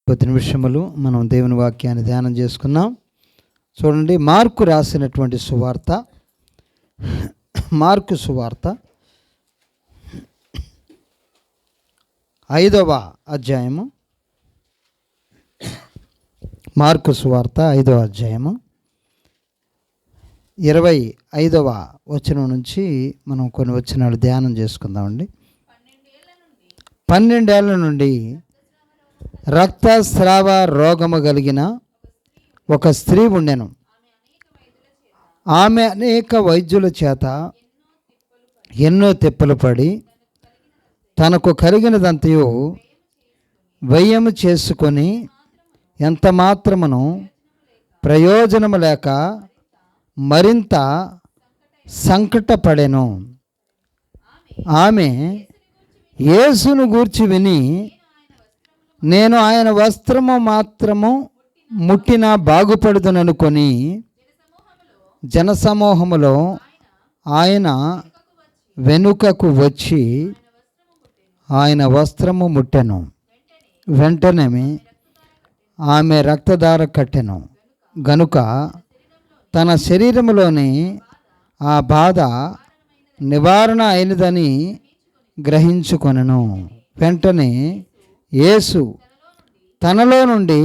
కొద్ది నిమిషములు మనం దేవుని వాక్యాన్ని ధ్యానం చేసుకుందాం. చూడండి, మార్కు రాసినటువంటి సువార్త, మార్కు సువార్త 5వ అధ్యాయము. మార్కు సువార్త 5వ అధ్యాయము 25వ వచనం నుంచి మనం కొన్ని వచనాలు ధ్యానం చేసుకుందామండి. 12 ఏళ్ల నుండి రక్తస్రావ రోగము కలిగిన ఒక స్త్రీ ఉండెను. ఆమె అనేక వైద్యుల చేత ఎన్నో తిప్పలు పడి తనకు కలిగినదంతయు వ్యయము చేసుకొని ఎంత మాత్రమును ప్రయోజనము లేక మరింత సంకటపడెను. ఆమె యేసును గూర్చి విని, నేను ఆయన వస్త్రము మాత్రము ముట్టినా బాగుపడుదుననుకొని జనసమూహములో ఆయన వెనుకకు వచ్చి ఆయన వస్త్రము ముట్టెను. వెంటనే ఆమె రక్తధార కట్టెను గనుక తన శరీరములోని ఆ బాధ నివారణ అయినదని గ్రహించుకొనెను. వెంటనే యేసు తనలో నుండి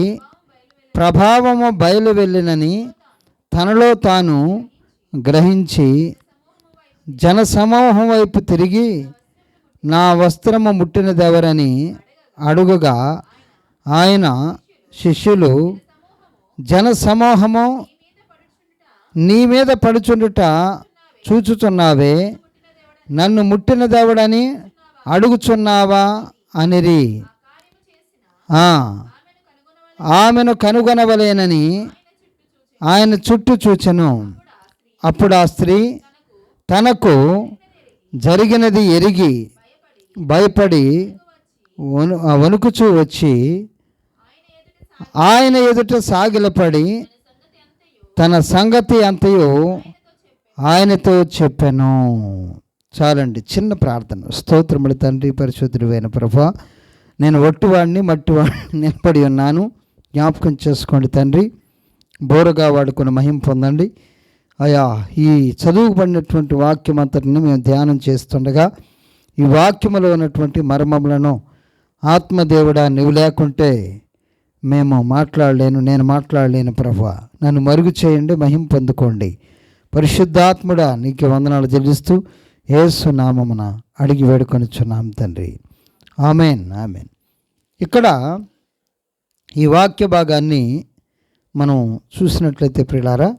ప్రభావము బయలు వెళ్ళినని తనలో తాను గ్రహించి జనసమూహం వైపు తిరిగి, నా వస్త్రము ముట్టినదెవరని అడుగగా, ఆయన శిష్యులు, జనసమూహము నీ మీద పడుచుండుట చూచుచున్నావే, నన్ను ముట్టినదెవడని అడుగుచున్నావా అనిరి. ఆమెను కనుగొనవలేనని ఆయన చుట్టూ చూచెను. అప్పుడు ఆ స్త్రీ తనకు జరిగినది ఎరిగి భయపడి వణుకుచూ వచ్చి ఆయన ఎదుట సాగిలపడి తన సంగతి అంతయు ఆయనతో చెప్పెను. చాలండి, చిన్న ప్రార్థన. స్తోత్రములు తండ్రి, పరిశుద్ధుడైన ప్రభువా, నేను ఒట్టివాడిని మట్టివాడిని నిలబడి ఉన్నాను, జ్ఞాపకం చేసుకోండి తండ్రి. బోరగా వాడుకుని మహిమ పొందండి అయ్యా. ఈ చదువుబడినటువంటి వాక్యం అంతటిని మేము ధ్యానం చేస్తుండగా ఈ వాక్యములో ఉన్నటువంటి మర్మములను ఆత్మదేవుడా నీవు లేకుంటే మేము మాట్లాడలేను, నేను మాట్లాడలేను ప్రభువా. నన్ను మరుగు చేయండి, మహిమ పొందుకోండి. పరిశుద్ధాత్ముడా నీకు వందనాలు చెల్లిస్తూ యేసు నామమున అడిగి వేడుకొనిచున్నాం తండ్రి, ఆమెన్, ఆమెన్. ఇక్కడ ఈ వాక్య భాగాన్ని మనం చూసినట్లయితే ప్రియులారా,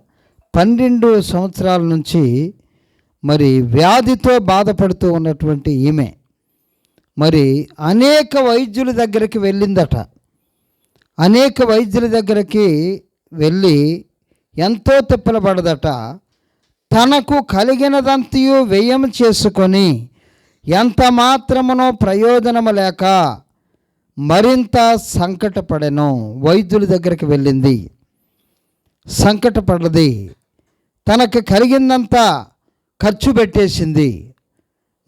12 సంవత్సరాల నుంచి మరి వ్యాధితో బాధపడుతూ ఉన్నటువంటి ఈమె మరి అనేక వైద్యుల దగ్గరికి వెళ్ళిందట. అనేక వైద్యుల దగ్గరికి వెళ్ళి ఎంతో తిప్పలపడదట. తనకు కలిగినదంతయు వ్యయం చేసుకొని ఎంత మాత్రమునో ప్రయోజనము లేక మరింత సంకటపడెను. వైద్యుల దగ్గరికి వెళ్ళింది, సంకటపడది, తనకు కలిగిందంతా ఖర్చు పెట్టేసింది.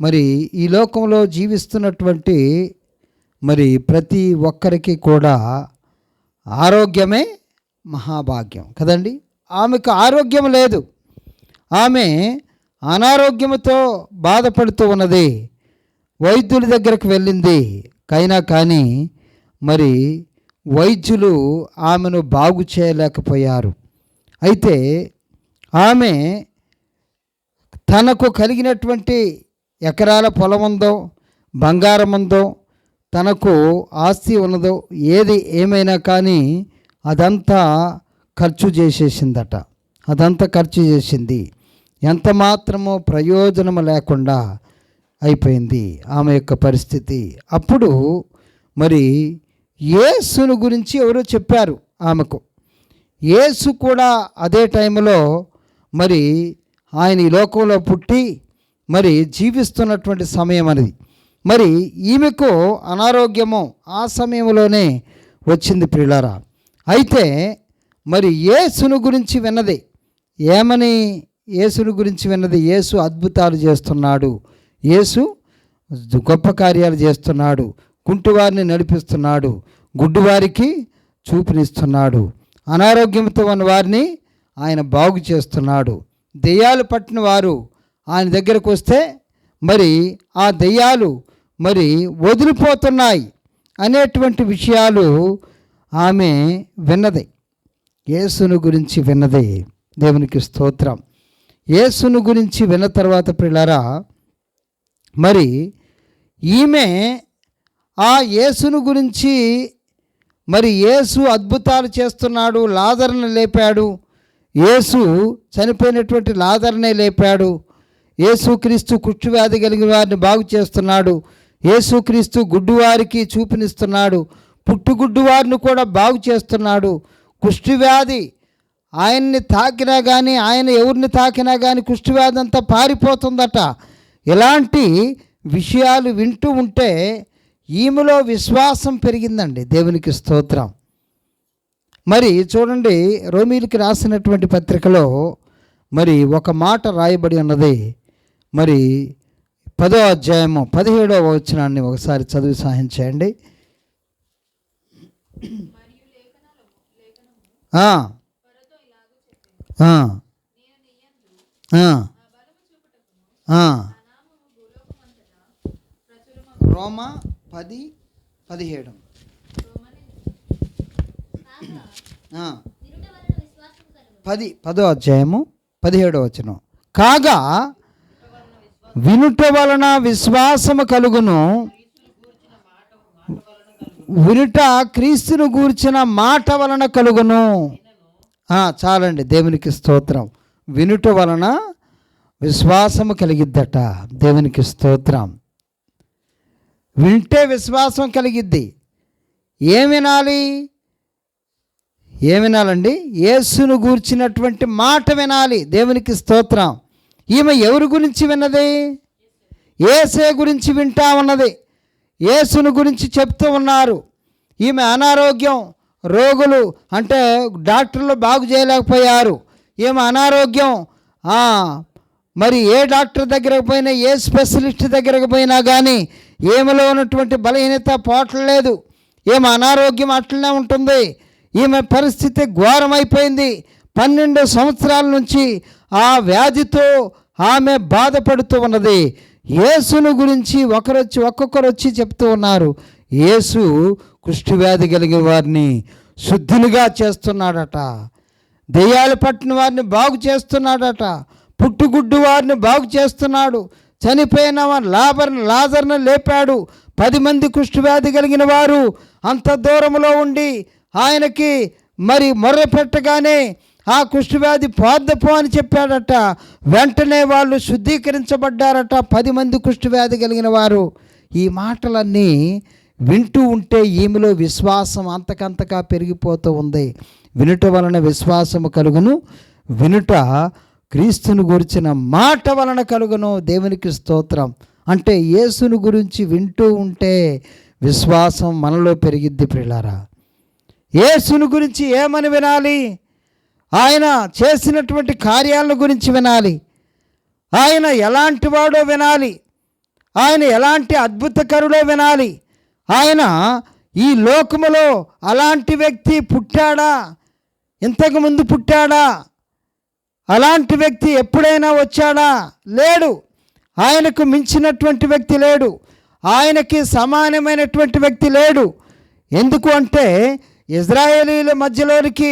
మరి ఈ లోకంలో జీవిస్తున్నటువంటి మరి ప్రతి ఒక్కరికి కూడా ఆరోగ్యమే మహాభాగ్యం కదండి. ఆమెకు ఆరోగ్యం లేదు, ఆమె అనారోగ్యంతో బాధపడుతూ ఉన్నది. వైద్యుల దగ్గరకు వెళ్ళింది, కైనా కానీ మరి వైద్యులు ఆమెను బాగు చేయలేకపోయారు. అయితే ఆమె తనకు కలిగినటువంటి ఎకరాల పొలం ఉందో, బంగారం ఉందో, తనకు ఆస్తి ఉన్నదో, ఏది ఏమైనా కానీ అదంతా ఖర్చు చేసేసిందట. అదంతా ఖర్చు చేసింది, ఎంత మాత్రమో ప్రయోజనము లేకుండా అయిపోయింది ఆమె యొక్క పరిస్థితి. అప్పుడు మరి యేసును గురించి ఎవరో చెప్పారు ఆమెకు. యేసు కూడా అదే టైంలో మరి ఆయన ఈ లోకంలో పుట్టి మరి జీవిస్తున్నటువంటి సమయం అనేది. మరి ఈమెకు అనారోగ్యము ఆ సమయంలోనే వచ్చింది ప్రియులారా. అయితే మరి యేసును గురించి విన్నది. ఏమని యేసును గురించి విన్నది? యేసు అద్భుతాలు చేస్తున్నాడు, యేసు గొప్ప కార్యాలు చేస్తున్నాడు, కుంటివారిని నడిపిస్తున్నాడు, గుడ్డివారికి చూపునిస్తున్నాడు, అనారోగ్యంతో ఉన్న వారిని ఆయన బాగు చేస్తున్నాడు. దెయ్యాలు పట్టిన వారు ఆయన దగ్గరకు వస్తే మరి ఆ దెయ్యాలు మరి వదిలిపోతున్నాయి అనేటువంటి విషయాలు ఆమె విన్నది. యేసును గురించి విన్నది. దేవునికి స్తోత్రం. యేసును గురించి విన్న తర్వాత ప్రియులారా, మరి ఈమె ఆ యేసును గురించి మరి యేసు అద్భుతాలు చేస్తున్నాడు, లాజరును లేపాడు, యేసు చనిపోయినటువంటి లాజరునే లేపాడు, యేసుక్రీస్తు కుష్ఠవ్యాధి కలిగిన వారిని బాగు చేస్తున్నాడు, యేసుక్రీస్తు గుడ్డివారికి చూపునిస్తున్నాడు, పుట్టుగుడ్డివారిని కూడా బాగు చేస్తున్నాడు, కుష్ఠవ్యాధి ఆయన్ని తాకినా కానీ, ఆయన ఎవరిని తాకినా కానీ కుష్ఠవ్యాధి అంతా పారిపోతుందట. ఇలాంటి విషయాలు వింటూ ఉంటే ఈమెలో విశ్వాసం పెరిగిందండి. దేవునికి స్తోత్రం. మరి చూడండి, రోమీయులకు రాసినటువంటి పత్రికలో మరి ఒక మాట రాయబడి ఉన్నది. మరి 10వ అధ్యాయము 17వ వచనాన్ని ఒకసారి చదివి సహాయం చేయండి. రోమా 10:17 10వ అధ్యాయము 17వ వచనం. కాగా వినుట వలన విశ్వాసము కలుగును, వినుట క్రీస్తును గూర్చిన మాట వలన కలుగును. చాలండి. దేవునికి స్తోత్రం. వినుట వలన విశ్వాసము కలిగిద్దట. దేవునికి స్తోత్రం. వింటే విశ్వాసం కలిగిద్ది. ఏం వినాలి? ఏం వినాలండి? యేసును గూర్చినటువంటి మాట వినాలి. దేవునికి స్తోత్రం. ఈమె ఎవరి గురించి విన్నది? యేసే గురించి వింటా ఉన్నది. యేసును గురించి చెప్తూ ఉన్నారు. ఈమె అనారోగ్యం, రోగులు అంటే డాక్టర్లు బాగు చేయలేకపోయారు. ఈమె అనారోగ్యం, మరి ఏ డాక్టర్ దగ్గరకు పోయినా, ఏ స్పెషలిస్ట్ దగ్గరకు పోయినా కానీ ఈమెలో ఉన్నటువంటి బలహీనత పోవట్లేదు. ఈమె అనారోగ్యం అట్లనే ఉంటుంది. ఈమె పరిస్థితి ఘోరమైపోయింది. 12 సంవత్సరాల నుంచి ఆ వ్యాధితో ఆమె బాధపడుతూ ఉన్నది. యేసును గురించి ఒక్కొక్కరు వచ్చి చెప్తూ ఉన్నారు. యేసు కుష్ఠవ్యాధి కలిగిన వారిని శుద్ధులుగా చేస్తున్నాడట, దెయ్యాలు పట్టిన వారిని బాగు చేస్తున్నాడట, పుట్టుగుడ్డు వారిని బాగు చేస్తున్నాడు, చనిపోయిన లాజరును లేపాడు. 10 మంది కుష్ఠవ్యాధి కలిగిన వారు అంత దూరంలో ఉండి ఆయనకి మరి మొర్ర పెట్టగానే ఆ కుష్ఠవ్యాధి పోద్దపో అని చెప్పాడట. వెంటనే వాళ్ళు శుద్ధీకరించబడ్డారట, 10 మంది కుష్ఠవ్యాధి కలిగిన వారు. ఈ మాటలన్నీ వింటూ ఉంటే ఈమెలో విశ్వాసం అంతకంతగా పెరిగిపోతూ ఉంది. వినుట వలన విశ్వాసము కలుగును, వినుట క్రీస్తును గురించిన మాట వలన కలుగును. దేవునికి స్తోత్రం. అంటే యేసును గురించి వింటూ ఉంటే విశ్వాసం మనలో పెరిగిద్ది ప్రియులారా. యేసును గురించి ఏమని వినాలి? ఆయన చేసినటువంటి కార్యాలను గురించి వినాలి. ఆయన ఎలాంటి వాడో వినాలి. ఆయన ఎలాంటి అద్భుతకరుడో వినాలి. ఆయన ఈ లోకములో అలాంటి వ్యక్తి పుట్టాడా? ఇంతకుముందు పుట్టాడా? అలాంటి వ్యక్తి ఎప్పుడైనా వచ్చాడా? లేడు. ఆయనకు మించినటువంటి వ్యక్తి లేడు. ఆయనకి సమానమైనటువంటి వ్యక్తి లేడు. ఎందుకు అంటే ఇజ్రాయేలీల మధ్యలోనికి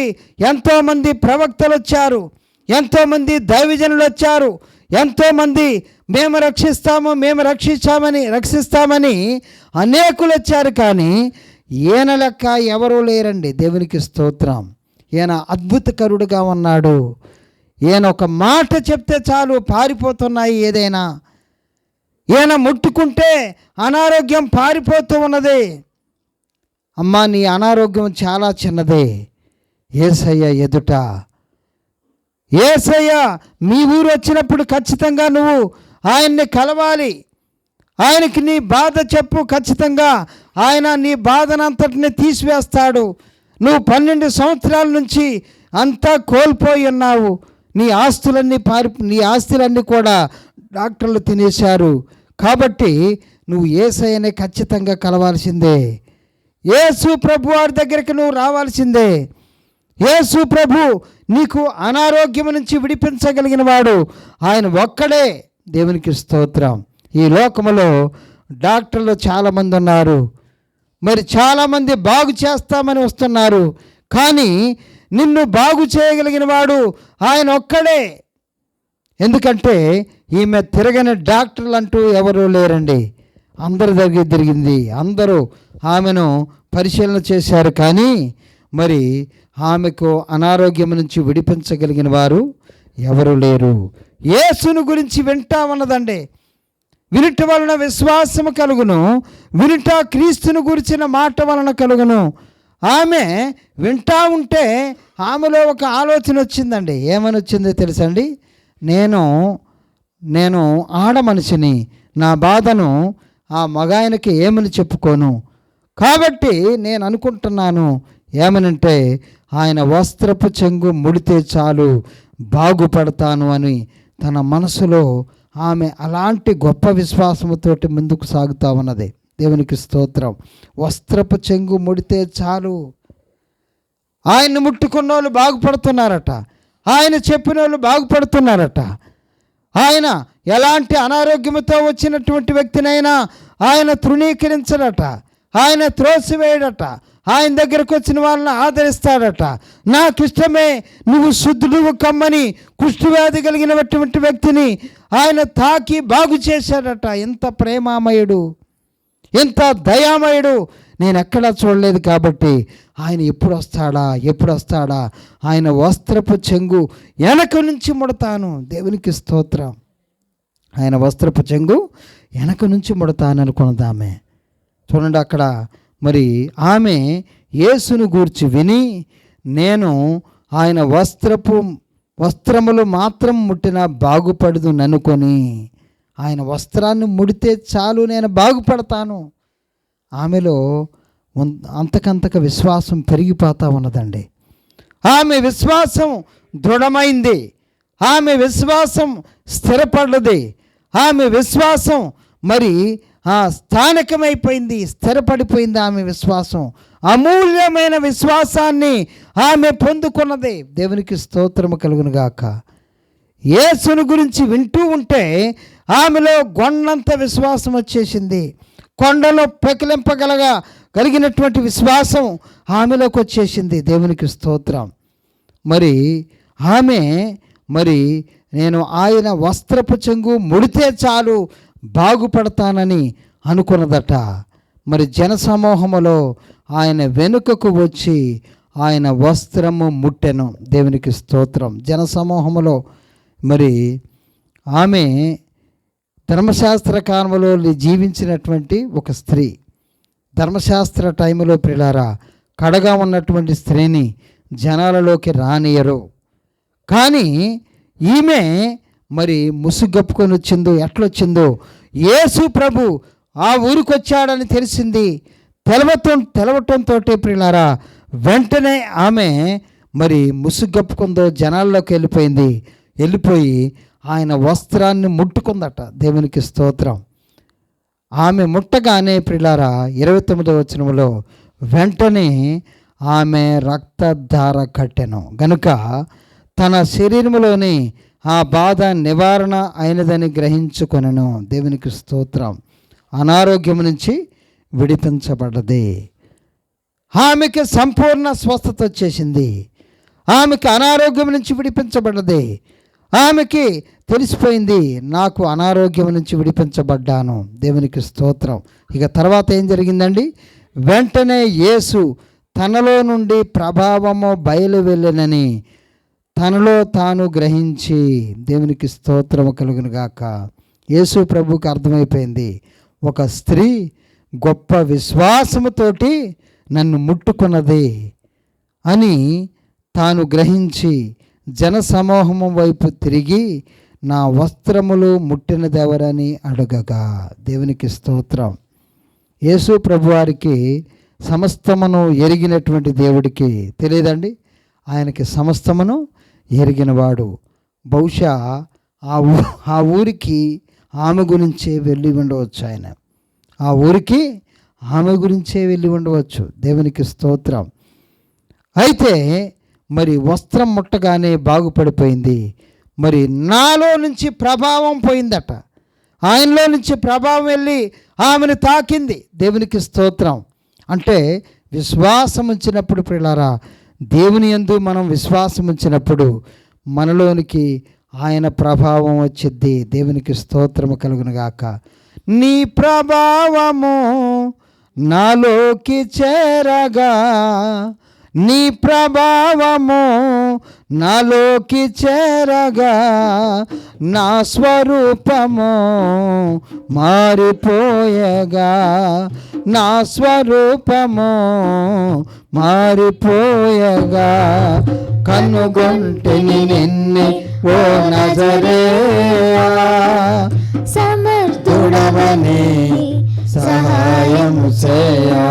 ఎంతోమంది ప్రవక్తలు వచ్చారు, ఎంతోమంది దైవజనులు వచ్చారు, ఎంతోమంది మేము రక్షిస్తామని అనేకులు వచ్చారు. కానీ ఈయన లెక్క ఎవరూ లేరండి. దేవునికి స్తోత్రం. ఈయన అద్భుతకరుడుగా ఉన్నాడు. ఈయన ఒక మాట చెప్తే చాలు పారిపోతున్నాయి ఏదైనా. ఈయన ముట్టుకుంటే అనారోగ్యం పారిపోతూ ఉన్నది. అమ్మా, నీ అనారోగ్యం చాలా చిన్నదే. యేసయ్య ఎదుట, యేసయ్య మీ ఊరు వచ్చినప్పుడు ఖచ్చితంగా నువ్వు ఆయన్ని కలవాలి. ఆయనకి నీ బాధ చెప్పు. ఖచ్చితంగా ఆయన నీ బాధనంతటిని తీసివేస్తాడు. నువ్వు 12 సంవత్సరాల నుంచి అంతా కోల్పోయి ఉన్నావు. నీ ఆస్తులన్నీ కూడా డాక్టర్లు తినేశారు. కాబట్టి నువ్వు యేసయ్యనే ఖచ్చితంగా కలవాల్సిందే. యేసు ప్రభు వారి దగ్గరికి నువ్వు రావాల్సిందే. యేసు ప్రభు నీకు అనారోగ్యం నుంచి విడిపించగలిగిన వాడు ఆయన ఒక్కడే. దేవునికి స్తోత్రం. ఈ లోకములో డాక్టర్లు చాలామంది ఉన్నారు, మరి చాలామంది బాగు చేస్తామని వస్తున్నారు, కానీ నిన్ను బాగు చేయగలిగిన వాడు ఆయన ఒక్కడే. ఎందుకంటే ఈమె తిరగని డాక్టర్లు అంటూ ఎవరూ లేరండి. అందరి దగ్గర తిరిగింది, అందరూ ఆమెను పరిశీలన చేశారు, కానీ మరి ఆమెకు అనారోగ్యం నుంచి విడిపించగలిగిన వారు ఎవరు లేరు. యేసును గురించి వింటామన్నదండి. వినుట వలన విశ్వాసము కలుగును, వినుట క్రీస్తును గురించిన మాట వలన కలుగును. ఆమె వింటా ఉంటే ఆమెలో ఒక ఆలోచన వచ్చిందండి. ఏమని వచ్చిందో తెలుసండి? నేను ఆడ మనిషిని, నా బాధను ఆ మగాయనకి ఏమని చెప్పుకోను, కాబట్టి నేను అనుకుంటున్నాను ఏమనంటే ఆయన వస్త్రపు చెంగు ముడితే చాలు బాగుపడతాను అని తన మనసులో ఆమె అలాంటి గొప్ప విశ్వాసముతోటి ముందుకు సాగుతా ఉన్నది. దేవునికి స్తోత్రం. వస్త్రపు చెంగు ముడితే చాలు. ఆయన్ని ముట్టుకున్న వాళ్ళు బాగుపడుతున్నారట, ఆయన చెప్పిన వాళ్ళు బాగుపడుతున్నారట. ఆయన ఎలాంటి అనారోగ్యంతో వచ్చినటువంటి వ్యక్తినైనా ఆయన తృణీకరించడట, ఆయన త్రోసివేయడట, ఆయన దగ్గరకు వచ్చిన వాళ్ళని ఆదరిస్తాడట. నాకు ఇష్టమే, నువ్వు శుద్ధుడు కమ్మని కుష్ఠవ్యాధి కలిగినటువంటి వ్యక్తిని ఆయన తాకి బాగు చేశాడట. ఎంత ప్రేమామయుడు, ఎంత దయామయుడు, నేను ఎక్కడా చూడలేదు. కాబట్టి ఆయన ఎప్పుడు వస్తాడా, ఆయన వస్త్రపు చెంగు వెనక నుంచి ముడతాను. దేవునికి స్తోత్రం. ఆయన వస్త్రపు చెంగు వెనక నుంచి ముడతాను అనుకున్నదామె. చూడండి, అక్కడ మరి ఆమె యేసును గూర్చి విని, నేను ఆయన వస్త్రములు మాత్రం ముట్టినా బాగుపడదు ననుకొని, ఆయన వస్త్రాన్ని ముడితే చాలు నేను బాగుపడతాను. ఆమెలో అంతకంతక విశ్వాసం పెరిగిపోతూ ఉన్నదండి. ఆమె విశ్వాసం దృఢమైంది, ఆమె విశ్వాసం స్థిరపడ్డది, ఆమె విశ్వాసం మరి స్థానికమైపోయింది, స్థిరపడిపోయింది. ఆమె విశ్వాసం అమూల్యమైన విశ్వాసాన్ని ఆమె పొందుకున్నది. దేవునికి స్తోత్రము కలుగును గాక. యేసుని గురించి వింటూ ఉంటే ఆమెలో కొండంత విశ్వాసం వచ్చేసింది. కొండలో కలిగినటువంటి విశ్వాసం ఆమెలోకి వచ్చేసింది. దేవునికి స్తోత్రం. ఆమె నేను ఆయన వస్త్రపు చెంగు ముడితే చాలు బాగుపడతానని అనుకున్నదట. జనసమూహములో ఆయన వెనుకకు వచ్చి ఆయన వస్త్రము ముట్టెను. దేవునికి స్తోత్రం. జనసమూహములో ఆమె ధర్మశాస్త్ర కాలంలో జీవించినటువంటి ఒక స్త్రీ. ధర్మశాస్త్ర టైంలో ప్రియులారా, కడగా ఉన్నటువంటి స్త్రీని జనాలలోకి రానియరు. కానీ ఈమె ముసుగప్పుకొని వచ్చిందో ఎట్లొచ్చిందో, యేసు ప్రభు ఆ ఊరికి వచ్చాడని తెలిసింది. తెలవటంతో ప్రియులారా, వెంటనే ఆమె ముసుగప్పుకుందో జనాల్లోకి వెళ్ళిపోయి ఆయన వస్త్రాన్ని ముట్టుకుందట. దేవునికి స్తోత్రం. ఆమె ముట్టగానే ప్రియులారా 29వ వచనంలో, వెంటనే ఆమె రక్తధార కట్టెను గనుక తన శరీరంలోని ఆ బాధ నివారణ అయినదని గ్రహించుకొనెను. దేవునికి స్తోత్రం. అనారోగ్యం నుంచి విడిపించబడ్డది. ఆమెకి సంపూర్ణ స్వస్థత వచ్చేసింది. ఆమెకి అనారోగ్యం నుంచి విడిపించబడ్డది. ఆమెకి తెలిసిపోయింది, నాకు అనారోగ్యం నుంచి విడిపించబడ్డాను. దేవునికి స్తోత్రం. ఇక తర్వాత ఏం జరిగిందండి? వెంటనే యేసు తనలో నుండి ప్రభావము బయలు వెళ్ళనని తనలో తాను గ్రహించి, దేవునికి స్తోత్రము కలుగును గాక. యేసు ప్రభువుకి అర్థమైపోయింది, ఒక స్త్రీ గొప్ప విశ్వాసముతోటి నన్ను ముట్టుకున్నది అని తాను గ్రహించి జనసమూహము వైపు తిరిగి నా వస్త్రములు ముట్టినదెవరని అడగగా. దేవునికి స్తోత్రం. యేసు ప్రభువారికి సమస్తమును ఎరిగినటువంటి దేవుడికి తెలియదండి, ఆయనకి సమస్తమును ఎరిగినవాడు. బహుశా ఆ ఊరికి ఆమె గురించే వెళ్ళి ఉండవచ్చు. ఆయన ఆ ఊరికి ఆమె గురించే వెళ్ళి ఉండవచ్చు. దేవునికి స్తోత్రం. అయితే మరి వస్త్రం ముట్టగానే బాగుపడిపోయింది. మరి నాలో నుంచి ప్రభావం పోయిందట. ఆయనలో నుంచి ప్రభావం వెళ్ళి ఆమెను తాకింది. దేవునికి స్తోత్రం. అంటే విశ్వాసం ఉంచినప్పుడు ప్రియులారా, దేవుని యందు మనం విశ్వాసం ఉంచినప్పుడు మనలోనికి ఆయన ప్రభావం వచ్చిద్ది. దేవునికి స్తోత్రము కలుగునుగాక. నీ ప్రభావము నాలోకి చేరగా, నీ ప్రభావము నాలోకి చేరగా, నా స్వరూపము మారిపోయగా, నా స్వరూపము మారిపోయగా, కనుగొంటిని నిన్నే ఓ నజరేయా, సమర్థుడవని సహాయము చేయా,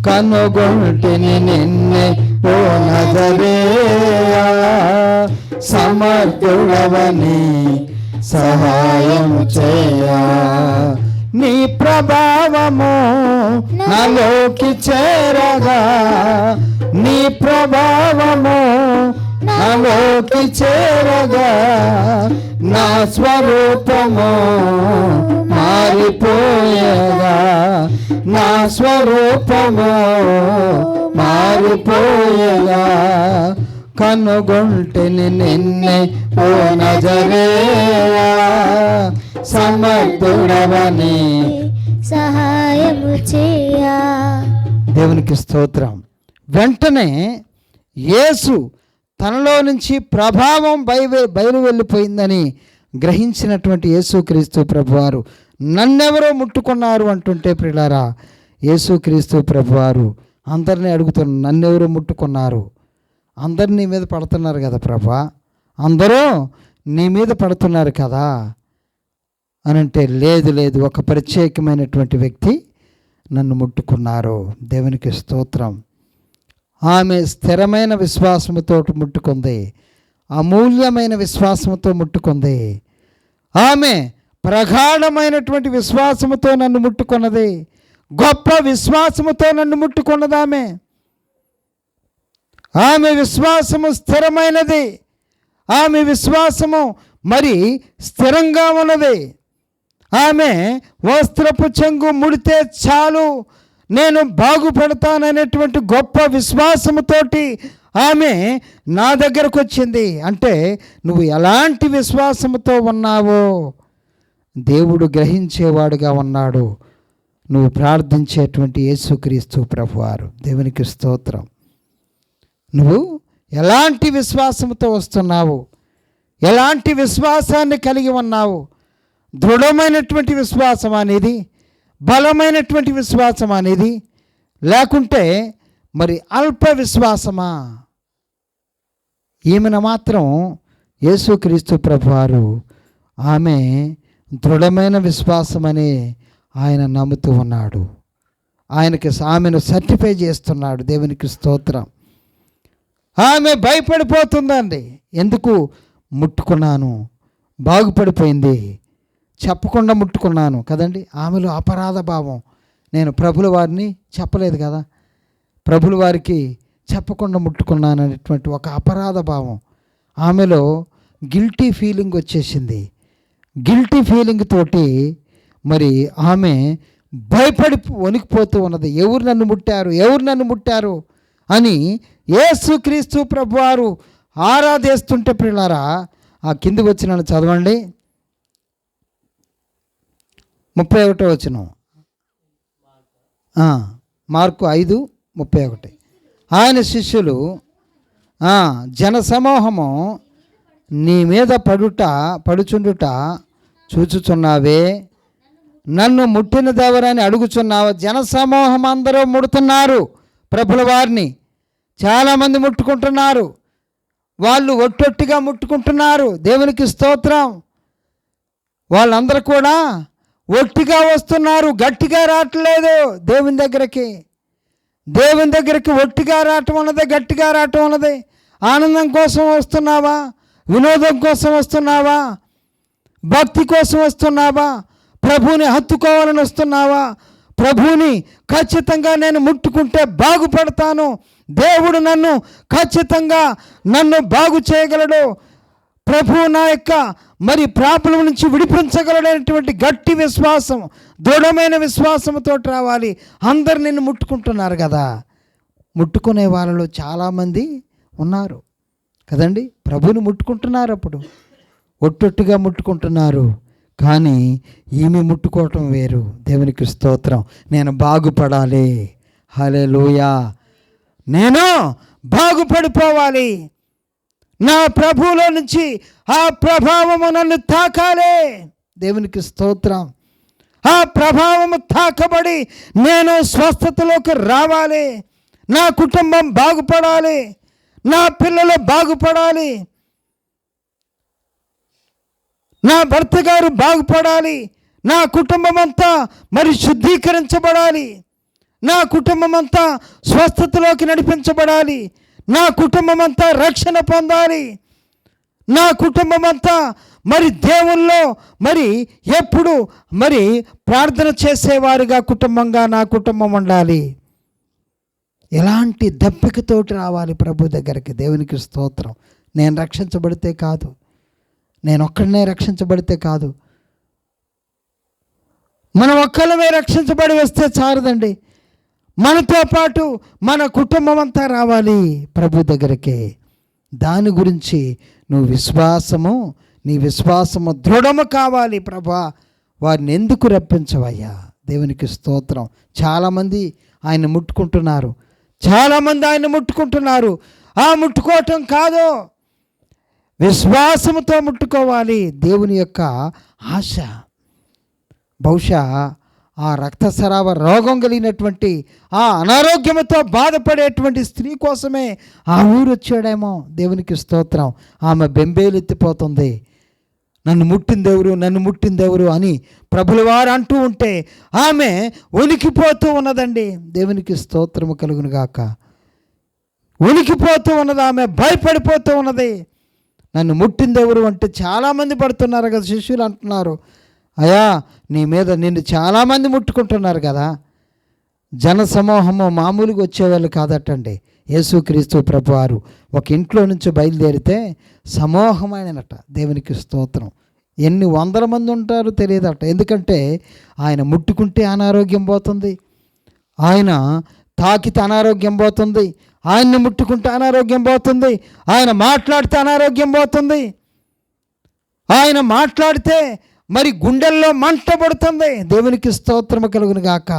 కనుగొంటిని నిన్నే ఓ నజరేయా, సమర్థుడవని సహాయము చేయా, నీ ప్రభావము నాలోకి చేరగా, నీ ప్రభావము నాలోకి చేరగా, నా స్వరూపము మారిపోయగా, నా స్వరూపము మారిపోయగా, కనుగొంటిని నిన్నే ఓ నజరేయా, సమర్థుడవని సహాయము చేయా. దేవునికి స్తోత్రం. వెంటనే యేసు తనలో నుంచి ప్రభావం బయలు వెళ్ళిపోయిందని గ్రహించినటువంటి యేసుక్రీస్తు ప్రభువారు నన్నెవరో ముట్టుకున్నారు అంటుంటే ప్రియులారా, యేసుక్రీస్తు ప్రభువారు అందరినీ అడుగుతున్నారు, నన్నెవరో ముట్టుకున్నారు? అందరు నీ మీద పడుతున్నారు కదా ప్రభా, అందరూ నీ మీద పడుతున్నారు కదా అనంటే, లేదు లేదు, ఒక ప్రత్యేకమైనటువంటి వ్యక్తి నన్ను ముట్టుకున్నారు. దేవునికి స్తోత్రం. ఆమె స్థిరమైన విశ్వాసముతో ముట్టుకుంది, అమూల్యమైన విశ్వాసముతో ముట్టుకుంది. ఆమె ప్రగాఢమైనటువంటి విశ్వాసముతో నన్ను ముట్టుకున్నది, గొప్ప విశ్వాసముతో నన్ను ముట్టుకున్నది. ఆమె విశ్వాసము స్థిరమైనది, ఆమె విశ్వాసము మరి స్థిరంగా ఉన్నది. ఆమె వస్త్రపు చెంగు ముడితే చాలు నేను బాగుపడతాననేటువంటి గొప్ప విశ్వాసముతోటి ఆమె నా దగ్గరకు వచ్చింది. అంటే నువ్వు ఎలాంటి విశ్వాసముతో ఉన్నావో దేవుడు గ్రహించేవాడుగా ఉన్నాడు. నువ్వు ప్రార్థించేటువంటి యేసుక్రీస్తు ప్రభువారు. దేవునికి స్తోత్రం. నువ్వు ఎలాంటి విశ్వాసంతో వస్తున్నావు, ఎలాంటి విశ్వాసాన్ని కలిగి ఉన్నావు? దృఢమైనటువంటి విశ్వాసం అనేది, బలమైనటువంటి విశ్వాసం అనేది, లేకుంటే మరి అల్ప విశ్వాసమా? ఈమెను మాత్రం యేసుక్రీస్తు ప్రభువారు ఆమె దృఢమైన విశ్వాసం అని ఆయన నమ్ముతూ ఉన్నాడు. ఆమెను సర్టిఫై చేస్తున్నాడు. దేవునికి స్తోత్రం. ఆమె భయపడిపోతుందండి. ఎందుకు? ముట్టుకున్నాను, బాగుపడిపోయింది, చెప్పకుండా ముట్టుకున్నాను కదండి. ఆమెలో అపరాధ భావం. నేను ప్రభుల వారిని చెప్పలేదు కదా, ప్రభుల వారికి చెప్పకుండా ముట్టుకున్నాను అనేటువంటి ఒక అపరాధ భావం ఆమెలో, గిల్టీ ఫీలింగ్ వచ్చేసింది. గిల్టీ ఫీలింగ్ తోటి మరి ఆమె భయపడి వణికిపోతూ ఉన్నది. ఎవరు నన్ను ముట్టారు, ఎవరు నన్ను ముట్టారు అని యేసుక్రీస్తు ప్రభువారు ఆరాధిస్తుంటే ప్రియులారా, ఆ కిందికి వచ్చినాను చదవండి, 31వ వచనం. మార్కు 5:31. ఆయన శిష్యులు, జనసమూహము నీ మీద పడుచుండుట చూచుచున్నావే, నన్ను ముట్టినదెవరని అడుగుచున్నావా? జనసమూహం అందరూ ముడుతున్నారు ప్రభుల వారిని, చాలామంది ముట్టుకుంటున్నారు, వాళ్ళు ఒట్టొట్టిగా ముట్టుకుంటున్నారు. దేవునికి స్తోత్రం. వాళ్ళందరూ కూడా ఒట్టిగా వస్తున్నారు, గట్టిగా రావట్లేదు దేవుని దగ్గరికి. దేవుని దగ్గరికి ఒట్టిగా రావటం ఉన్నది, గట్టిగా రావటం ఉన్నది. ఆనందం కోసం వస్తున్నావా? వినోదం కోసం వస్తున్నావా? భక్తి కోసం వస్తున్నావా? ప్రభువుని హత్తుకోవాలని వస్తున్నావా? ప్రభువుని ఖచ్చితంగా నేను ముట్టుకుంటే బాగుపడతాను, దేవుడు నన్ను ఖచ్చితంగా నన్ను బాగు చేయగలడు, ప్రభువు నా యొక్క మరి ప్రాబ్లం నుంచి విడిపించగలడనేటువంటి గట్టి విశ్వాసం, దృఢమైన విశ్వాసంతో రావాలి. అందరు నిన్ను ముట్టుకుంటున్నారు కదా, ముట్టుకునే వాళ్ళలో చాలామంది ఉన్నారు కదండి, ప్రభువుని ముట్టుకుంటున్నారు, అప్పుడు ఒట్టొట్టుగా ముట్టుకుంటున్నారు. కానీ ఈమె ముట్టుకోవటం వేరు. దేవునికి స్తోత్రం. నేను బాగుపడాలి, హల్లెలూయా, నేను బాగుపడిపోవాలి, నా ప్రభువులో నుంచి ఆ ప్రభావము నన్ను తాకాలి. దేవునికి స్తోత్రం. ఆ ప్రభావము తాకబడి నేను స్వస్థతలోకి రావాలి, నా కుటుంబం బాగుపడాలి, నా పిల్లలు బాగుపడాలి, నా భర్త గారు బాగుపడాలి, నా కుటుంబం అంతా మరి శుద్ధీకరించబడాలి, నా కుటుంబం అంతా స్వస్థతలోకి నడిపించబడాలి, నా కుటుంబం అంతా రక్షణ పొందాలి, నా కుటుంబం అంతా మరి దేవుల్లో మరి ఎప్పుడు మరి ప్రార్థన చేసేవారుగా కుటుంబంగా నా కుటుంబం ఉండాలి. ఎలాంటి దప్పికతోటి రావాలి ప్రభు దగ్గరికి. దేవునికి స్తోత్రం. నేను రక్షించబడితే కాదు, నేను ఒక్కడనే రక్షించబడితే కాదు, మనం ఒక్కళ్ళమే రక్షించబడి వస్తే చాలదండి, మనతో పాటు మన కుటుంబం అంతా రావాలి ప్రభు దగ్గరికి. దాని గురించి నీ విశ్వాసము దృఢము కావాలి. ప్రభా, వారిని ఎందుకు రప్పించవయ్యా? దేవునికి స్తోత్రం. చాలామంది ఆయన ముట్టుకుంటున్నారు, చాలామంది ఆయన ముట్టుకుంటున్నారు. ఆ ముట్టుకోవటం కాదు, విశ్వాసముతో ముట్టుకోవాలి. దేవుని యొక్క ఆశ. బహుశా ఆ రక్తస్రావ రోగం కలిగినటువంటి ఆ అనారోగ్యంతో బాధపడేటువంటి స్త్రీ కోసమే ఆ ఊరు వచ్చాడేమో. దేవునికి స్తోత్రం. ఆమె బెంబేలెత్తిపోతుంది, నన్ను ముట్టిందెవరు అని ప్రభుల వారు అంటూ ఉంటే ఆమె వణికిపోతూ ఉన్నదండి. దేవునికి స్తోత్రము కలుగును గాక. వణికిపోతూ ఉన్నది, ఆమె భయపడిపోతూ ఉన్నది. నన్ను ముట్టిందెవరు అంటే చాలామంది పడుతున్నారు కదా, శిష్యులు అంటున్నారు, అయ్యా నిన్ను చాలామంది ముట్టుకుంటున్నారు కదా. జన సమూహము మామూలుగా వచ్చేవాళ్ళు కాదటండి. యేసుక్రీస్తు ప్రభువారు ఒక ఇంట్లో నుంచి బయలుదేరితే సమూహమైనట. దేవునికి స్తోత్రం. ఎన్ని వందల మంది ఉంటారో తెలియదట. ఎందుకంటే ఆయన ముట్టుకుంటే అనారోగ్యం పోతుంది, ఆయన తాకితే అనారోగ్యం పోతుంది, ఆయన్ని ముట్టుకుంటే అనారోగ్యం పోతుంది, ఆయన మాట్లాడితే అనారోగ్యం పోతుంది, ఆయన మాట్లాడితే మరి గుండెల్లో మంట పడుతుంది. దేవునికి స్తోత్రము కలుగును గాక.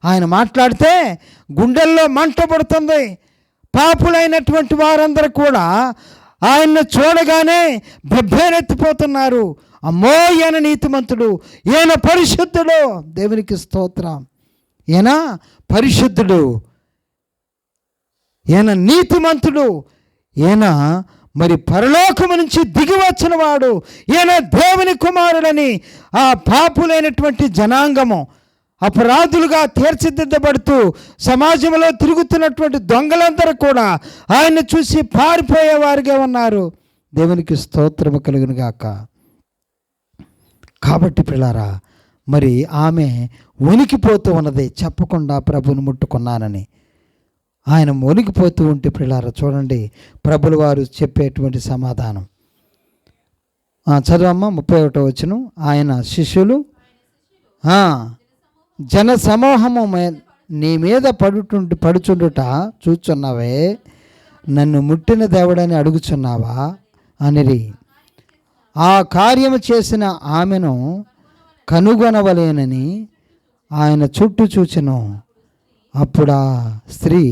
ఆయన మాట్లాడితే గుండెల్లో మంట పడుతుంది. పాపులైనటువంటి వారందరూ కూడా ఆయన్ను చూడగానే బెబ్బేరెత్తిపోతున్నారు. అమ్మో, ఈయన నీతిమంతుడు, ఈయన పరిశుద్ధుడు. దేవునికి స్తోత్రం. ఈయన పరిశుద్ధుడు, ఈయన నీతిమంతుడు, ఈయన మరి పరలోకము నుంచి దిగి వచ్చిన వాడు, ఈయన దేవుని కుమారుడని ఆ పాపులైనటువంటి జనాంగము, అపరాధులుగా తీర్చిదిద్దబడుతూ సమాజంలో తిరుగుతున్నటువంటి దొంగలందరూ కూడా ఆయన్ని చూసి పారిపోయేవారుగా ఉన్నారు. దేవునికి స్తోత్రము కలుగును గాక. కాబట్టి పిల్లారా, మరి ఆమె వణికిపోతూ ఉన్నది, చెప్పకుండా ప్రభుని ముట్టుకున్నానని. ఆయన వణికిపోతూ ఉంటే పిల్లారా చూడండి ప్రభుల వారు చెప్పేటువంటి సమాధానం. చదవమ్మ 31వ వచనం. ఆయన శిష్యులు జన సమూహము నీ మీద పడుచుండుట చూచున్నావే, నన్ను ముట్టిన దేవుడని అడుగుచున్నావా అనిరి. ఆ కార్యము చేసిన ఆమెను కనుగొనవలేనని ఆయన చుట్టూ చూచెను. అప్పుడు ఆ స్త్రీ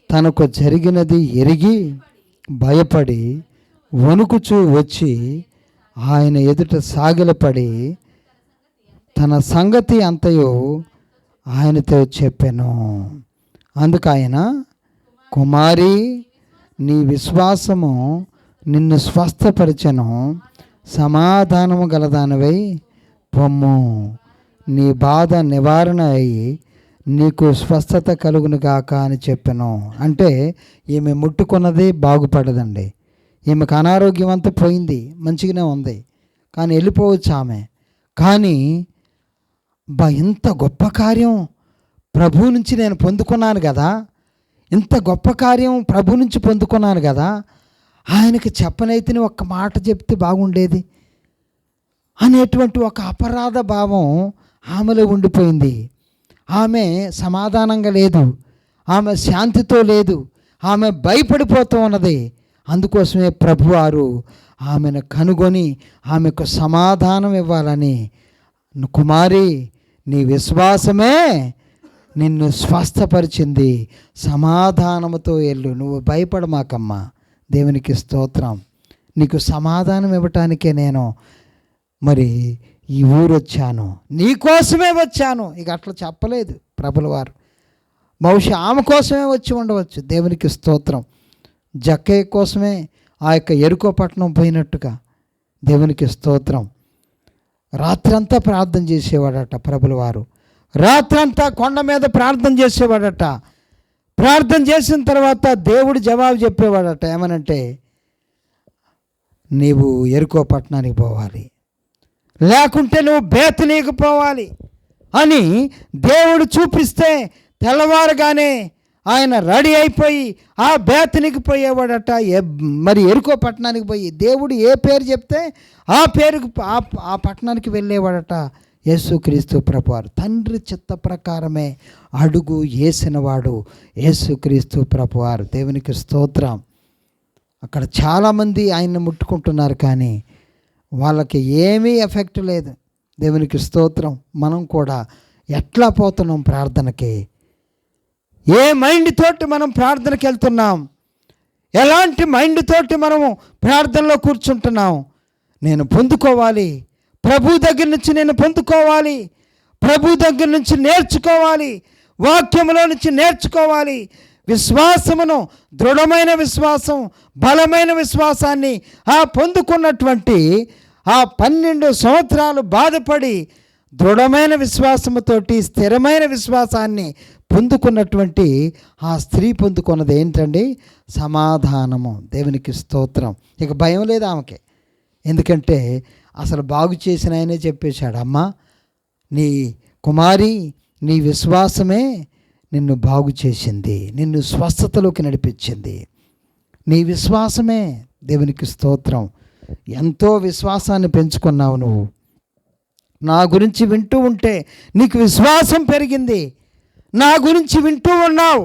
తనకు జరిగినది ఎరిగి భయపడి వణుకుచూ వచ్చి ఆయన ఎదుట సాగిలపడి తన సంగతి అంతయు ఆయనతో చెప్పెను. అందుకు ఆయన, కుమారి, నీ విశ్వాసము నిన్ను స్వస్థపరిచెను, సమాధానము గలదానివై పొమ్ము, నీ బాధ నివారణ అయి నీకు స్వస్థత కలుగును గాక అని చెప్పాను. అంటే ఈమె ముట్టుకున్నది బాగుపడదండి. ఈమెకు అనారోగ్యం అంతా పోయింది, మంచిగానే ఉంది, కానీ వెళ్ళిపోవచ్చు ఆమె. కానీ ఇంత గొప్ప కార్యం ప్రభు నుంచి నేను పొందుకున్నాను కదా, ఇంత గొప్ప కార్యం ప్రభు నుంచి పొందుకున్నాను కదా, ఆయనకి చెప్పనైతే ఒక్క మాట చెప్తే బాగుండేది అనేటువంటి ఒక అపరాధ భావం ఆమెలో ఉండిపోయింది. ఆమె సమాధానంగా లేదు, ఆమె శాంతితో లేదు, ఆమె భయపడిపోతూ ఉన్నది. అందుకోసమే ప్రభువారు ఆమెను కనుగొని ఆమెకు సమాధానం ఇవ్వాలని, కుమారి నీ విశ్వాసమే నిన్ను స్వస్థపరిచింది, సమాధానముతో వెళ్ళు, నువ్వు భయపడమాకమ్మా. దేవునికి స్తోత్రం. నీకు సమాధానం ఇవ్వటానికే నేను మరి ఈ ఊరు వచ్చాను, నీకోసమే వచ్చాను. ఇక అట్లా చెప్పలేదు ప్రభుల వారు, బహుశా ఆమె కోసమే వచ్చి ఉండవచ్చు. దేవునికి స్తోత్రం. జక్కయ్య కోసమే ఆ యొక్క ఎరుకో పట్టణం పోయినట్టుగా. దేవునికి స్తోత్రం. రాత్రంతా ప్రార్థన చేసేవాడట ప్రభుల వారు, రాత్రంతా కొండ మీద ప్రార్థన చేసేవాడట. ప్రార్థన చేసిన తర్వాత దేవుడు జవాబు చెప్పేవాడట, ఏమనంటే నీవు ఎరుకో పట్టణానికి పోవాలి, లేకుంటే నువ్వు బేతనీకి పోవాలి అని దేవుడు చూపిస్తే తెల్లవారుగానే ఆయన రెడీ అయిపోయి ఆ బేతనీకి పోయేవాడట. మరి ఎరుకో పట్టణానికి పోయి దేవుడు ఏ పేరు చెప్తే ఆ పేరుకు ఆ పట్టణానికి వెళ్ళేవాడట. యేసుక్రీస్తు ప్రభువారు తండ్రి చిత్త ప్రకారమే అడుగు వేసినవాడు యేసుక్రీస్తు ప్రభువారు. దేవునికి స్తోత్రం. అక్కడ చాలామంది ఆయన్ని ముట్టుకుంటున్నారు, కానీ వాళ్ళకి ఏమీ ఎఫెక్ట్ లేదు. దేవునికి స్తోత్రం. మనం కూడా ఎట్లా పోతున్నాం ప్రార్థనకి, ఏ మైండ్ తోటి మనం ప్రార్థనకి వెళ్తున్నాం, ఎలాంటి మైండ్ తోటి మనము ప్రార్థనలో కూర్చుంటున్నాం. నేను పొందుకోవాలి, ప్రభు దగ్గర నుంచి నేను పొందుకోవాలి, ప్రభు దగ్గర నుంచి నేర్చుకోవాలి, వాక్యములో నుంచి నేర్చుకోవాలి. విశ్వాసమును, దృఢమైన విశ్వాసం, బలమైన విశ్వాసాన్ని ఆ పొందుకున్నటువంటి ఆ 12 సంవత్సరాలు బాధపడి దృఢమైన విశ్వాసముతోటి స్థిరమైన విశ్వాసాన్ని పొందుకున్నటువంటి ఆ స్త్రీ పొందుకున్నది ఏంటండి? సమాధానము. దేవునికి స్తోత్రం. ఇక భయం లేదు ఆమెకి, ఎందుకంటే అసలు బాగు చేసిన ఆయనే చెప్పేశాడు, అమ్మా నీ కుమారి నీ విశ్వాసమే నిన్ను బాగు చేసింది, నిన్ను స్వస్థతలోకి నడిపించింది, నీ విశ్వాసమే. దేవునికి స్తోత్రం. ఎంతో విశ్వాసాన్ని పెంచుకున్నావు నువ్వు. నా గురించి వింటూ ఉంటే నీకు విశ్వాసం పెరిగింది, నా గురించి వింటూ ఉన్నావు,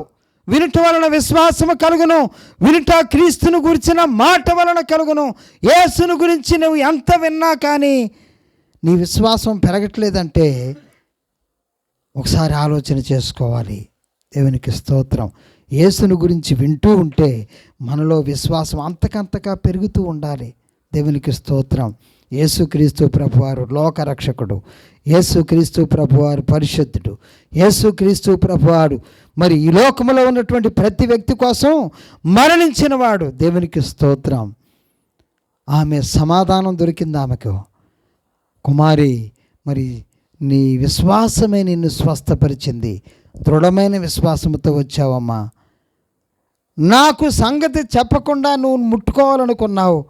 వినుట వలన విశ్వాసము కలుగును, వినుట క్రీస్తును గురించిన మాట వలన కలుగును. యేసును గురించి నువ్వు ఎంత విన్నా కానీ నీ విశ్వాసం పెరగట్లేదంటే ఒకసారి ఆలోచన చేసుకోవాలి. దేవునికి స్తోత్రం. యేసును గురించి వింటూ ఉంటే మనలో విశ్వాసం అంతకంతగా పెరుగుతూ ఉండాలి. దేవునికి స్తోత్రం. యేసుక్రీస్తు ప్రభువారు లోకరక్షకుడు, యేసుక్రీస్తు ప్రభువారు పరిశుద్ధుడు, యేసుక్రీస్తు ప్రభువారు మరి ఈ లోకంలో ఉన్నటువంటి ప్రతి వ్యక్తి కోసం మరణించిన వాడు. దేవునికి స్తోత్రం. ఆమె సమాధానం దొరికింది ఆమెకు. కుమారి మరి నీ విశ్వాసమే నిన్ను స్వస్థపరిచింది, దృఢమైన విశ్వాసంతో వచ్చావమ్మా. నాకు సంగతి చెప్పకుండా నువ్వు ముట్టుకోవాలనుకున్నావు.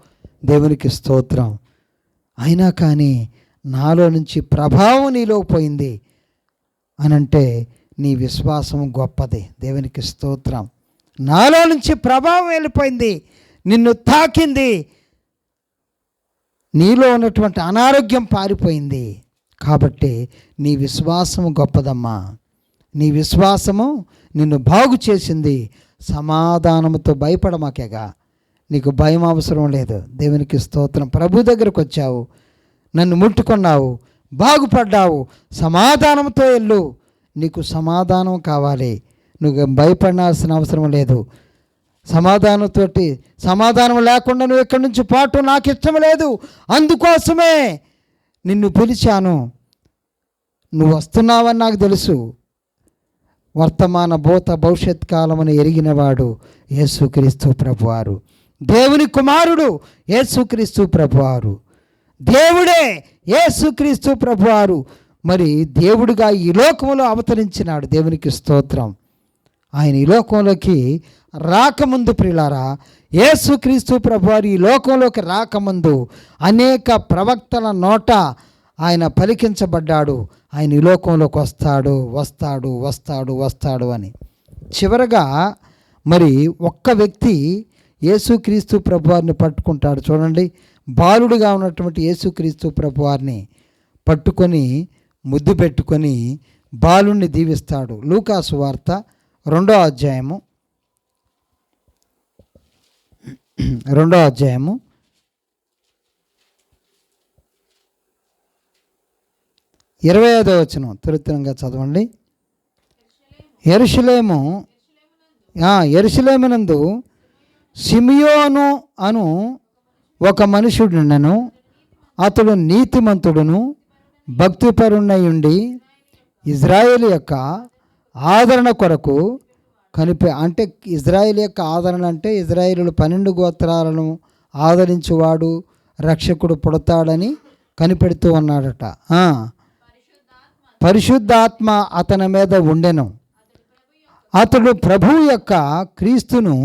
దేవునికి స్తోత్రం. అయినా కానీ నాలో నుంచి ప్రభావం నీలో పోయింది అనంటే నీ విశ్వాసం గొప్పది. దేవునికి స్తోత్రం. నాలో నుంచి ప్రభావం వెళ్ళిపోయింది, నిన్ను తాకింది, నీలో ఉన్నటువంటి అనారోగ్యం పారిపోయింది. కాబట్టి నీ విశ్వాసము గొప్పదమ్మా, నీ విశ్వాసము నిన్ను బాగు చేసింది. సమాధానముతో భయపడమాకేగా, నీకు భయం అవసరం లేదు. దేవునికి స్తోత్రం. ప్రభు దగ్గరకు వచ్చావు, నన్ను ముట్టుకున్నావు, బాగుపడ్డావు, సమాధానంతో వెళ్ళు. నీకు సమాధానం కావాలి, నువ్వు భయపడాల్సిన అవసరం లేదు. సమాధానం లేకుండా నువ్వు ఇక్కడి నుంచి పాటు నాకు ఇష్టం లేదు. అందుకోసమే నిన్ను పిలిచాను. నువ్వు వస్తున్నావని నాకు తెలుసు. వర్తమాన భూత భవిష్యత్ కాలమని ఎరిగినవాడు యేసుక్రీస్తు ప్రభువారు, దేవుని కుమారుడు యేసుక్రీస్తు ప్రభువారు, దేవుడే యేసుక్రీస్తు ప్రభువారు. మరి దేవుడుగా ఈ లోకంలో అవతరించినాడు. దేవునికి స్తోత్రం. ఆయన ఈ లోకంలోకి రాకముందు ప్రియులారా, యేసుక్రీస్తు ప్రభువారు ఈ లోకంలోకి రాకముందు అనేక ప్రవక్తల నోట ఆయన పలికించబడ్డాడు, ఆయన ఈ లోకంలోకి వస్తాడు వస్తాడు వస్తాడు వస్తాడు అని. చివరగా మరి ఒక్క వ్యక్తి యేసుక్రీస్తు ప్రభువారిని పట్టుకుంటాడు. చూడండి, బాలుడిగా ఉన్నటువంటి యేసుక్రీస్తు ప్రభువారిని పట్టుకొని ముద్దు పెట్టుకొని బాలుణ్ణి దీవిస్తాడు. లూకాసు వార్త 2వ అధ్యాయము 25వ వచనం త్వరితంగా చదవండి. యెరూషలేమునందు సిమియోను అను ఒక మనుషుడునను, అతడు నీతిమంతుడును భక్తిపరుడై ఉండి ఇజ్రాయేలు యొక్క ఆదరణ కొరకు అంటే ఇజ్రాయేల్ యొక్క ఆదరణ అంటే ఇజ్రాయేలు 12 గోత్రాలను ఆదరించువాడు రక్షకుడు పుడతాడని కనిపెడుతూ ఉన్నాడట. పరిశుద్ధాత్మ అతని మీద ఉండెను. అతడు ప్రభువు యొక్క క్రీస్తును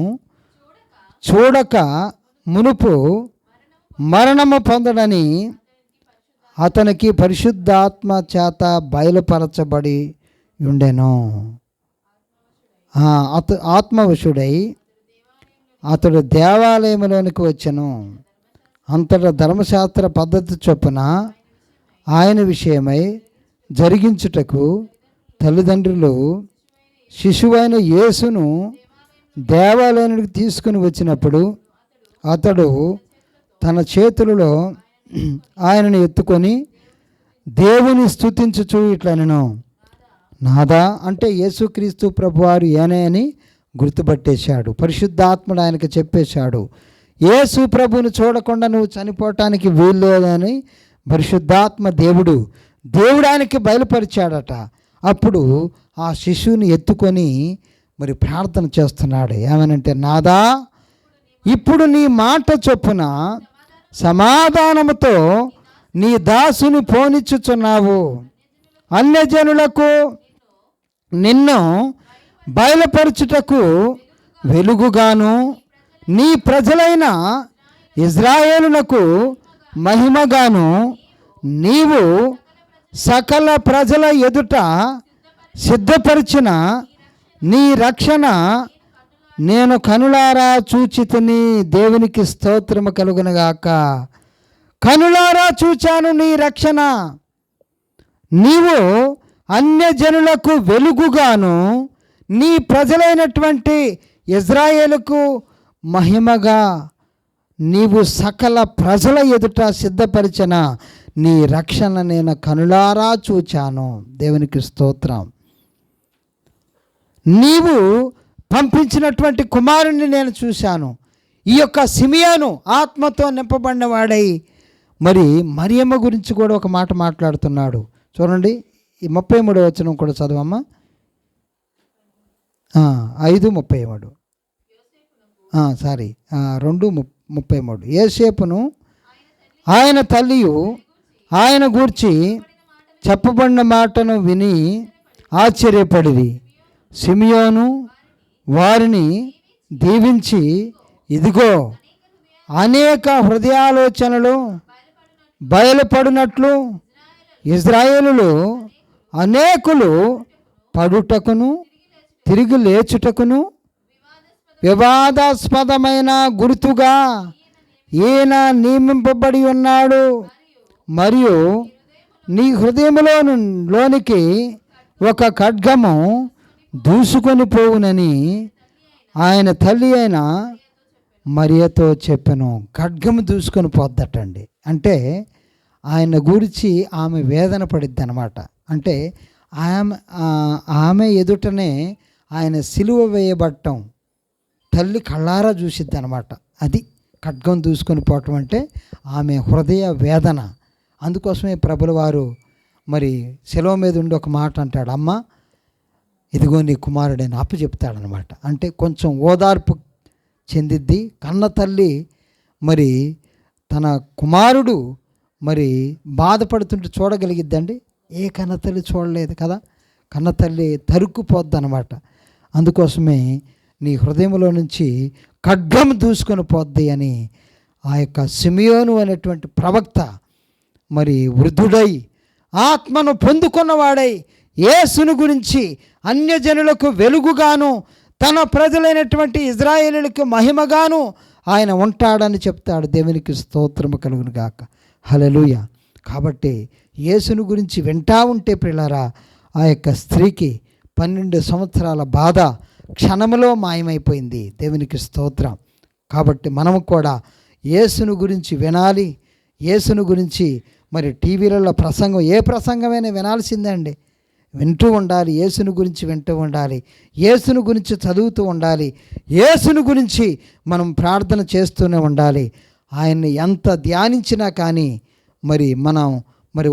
చూడక మునుపు మరణము పొందడని అతనికి పరిశుద్ధాత్మ చేత బయలుపరచబడి ఉండెను. ఆత్మవశుడై అతడు దేవాలయంలోనికి వచ్చెను. అంతటా ధర్మశాస్త్ర పద్ధతి చొప్పున ఆయన విషయమై జరిగించుటకు తల్లిదండ్రులు శిశువైన యేసును దేవాలయానికి తీసుకుని వచ్చినప్పుడు అతడు తన చేతులలో ఆయనను ఎత్తుకొని దేవుని స్తుతించుచు ఇట్లనెను, నాదా, అంటే యేసుక్రీస్తు ప్రభువారు ఏనే అని గుర్తుపట్టేశాడు. పరిశుద్ధాత్ముడు ఆయనకు చెప్పేశాడు, యేసు ప్రభువుని చూడకుండా నువ్వు చనిపోవటానికి వీల్లేదని పరిశుద్ధాత్మ దేవుడు ఆయనకి బయలుపరిచాడట. అప్పుడు ఆ శిశువుని ఎత్తుకొని మరి ప్రార్థన చేస్తున్నాడు. ఏమనంటే, నాదా, ఇప్పుడు నీ మాట చొప్పున సమాధానముతో నీ దాసుని పోనిచ్చుచున్నావు. అన్యజనులకు నిన్ను బయలుపరచుటకు వెలుగుగాను, నీ ప్రజలైన ఇజ్రాయేలునకు మహిమగాను నీవు సకల ప్రజల ఎదుట సిద్ధపరిచిన నీ రక్షణ నేను కనులారా చూచితిని. దేవునికి స్తోత్రము కలుగునుగాక. కనులారా చూచాను నీ రక్షణ. నీవు అన్యజనులకు వెలుగుగాను, నీ ప్రజలైనటువంటి ఇజ్రాయేలుకు మహిమగా నీవు సకల ప్రజల ఎదుట సిద్ధపరిచిన నీ రక్షణ నేను కనులారా చూచాను. దేవునికి స్తోత్రం. నీవు పంపించినటువంటి కుమారుణ్ణి నేను చూశాను. ఈ యొక్క సిమియోను ఆత్మతో నింపబడిన వాడై మరి మరియమ్మ గురించి కూడా ఒక మాట మాట్లాడుతున్నాడు. చూడండి, ఈ 33వ వచనం కూడా చదవమ్మా. 5:33 2:33. యోసేపును ఆయన తల్లియు ఆయన గూర్చి చెప్పబడిన మాటను విని ఆశ్చర్యపడిరి. సిమియోను వారిని దీవించి, ఇదిగో అనేక హృదయాలోచనలు బయలుపడినట్లు ఇజ్రాయేలులో అనేకులు పడుటకును తిరిగి లేచుటకును వివాదాస్పదమైన గుర్తుగా ఈయన నియమింపబడి ఉన్నాడు. మరియు నీ హృదయంలోనికి ఒక ఖడ్గము దూసుకొని పోవునని ఆయన తల్లి అయిన మరియతో చెప్పెను. ఖడ్గము దూసుకొని పోద్దటండి. అంటే ఆయన గురించి ఆమె వేదన పడిద్ది అనమాట. అంటే ఆమె ఎదుటనే ఆయన సిలువ వేయబడటం తల్లి కళ్ళారా చూసిద్ది అనమాట. అది ఖడ్గం దూసుకొని పోవటం అంటే ఆమె హృదయ వేదన. అందుకోసమే ప్రభుల వారు మరి శిలువ మీద ఉండి ఒక మాట అంటాడు, అమ్మ ఇదిగో నీ కుమారుడని అప్పచెప్తాడనమాట. అంటే కొంచెం ఓదార్పు చెందిద్ది. కన్న తల్లి మరి తన కుమారుడు మరి బాధపడుతుంటే చూడగలిగిద్దండి. ఏ కన్నతల్లి చూడలేదు కదా. కన్నతల్లి తరుక్కుపోద్ది అనమాట. అందుకోసమే నీ హృదయంలో నుంచి ఖడ్గం దూసుకొని పోద్ది అని ఆ యొక్క సిమియోను అనేటువంటి ప్రవక్త మరి వృద్ధుడై ఆత్మను పొందుకున్నవాడై యేసును గురించి అన్యజనులకు వెలుగుగాను తన ప్రజలైనటువంటి ఇజ్రాయేలులకు మహిమగాను ఆయన ఉంటాడని చెప్తాడు. దేవునికి స్తోత్రము కలుగును గాక. హల్లెలూయా. కాబట్టి యేసును గురించి వింటా ఉంటే ప్రియులారా, ఆ యొక్క స్త్రీకి 12 సంవత్సరాల బాధ క్షణములో మాయమైపోయింది. దేవునికి స్తోత్రం. కాబట్టి మనము కూడా యేసును గురించి వినాలి. యేసును గురించి మరి టీవీలలో ప్రసంగం, ఏ ప్రసంగమైనా వినాల్సిందే అండి. వింటూ ఉండాలి, యేసును గురించి వింటూ ఉండాలి, యేసును గురించి చదువుతూ ఉండాలి, యేసును గురించి మనం ప్రార్థన చేస్తూనే ఉండాలి. ఆయన్ని ఎంత ధ్యానించినా కానీ మనం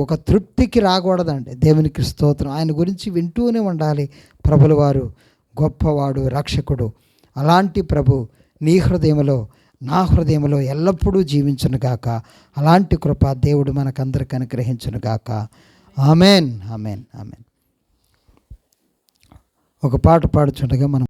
ఒక తృప్తికి రాకూడదండి. దేవునికి స్తోత్రం. ఆయన గురించి వింటూనే ఉండాలి. ప్రభుల వారు గొప్పవాడు, రక్షకుడు. అలాంటి ప్రభు నీ హృదయంలో, నా హృదయంలో ఎల్లప్పుడూ జీవించునుగాక. అలాంటి కృప దేవుడు మనకందరికి అనుగ్రహించునుగాక. ఆమెన్, ఆమెన్, ఆమెన్. ఒక పాట పాడుచుండగా మనం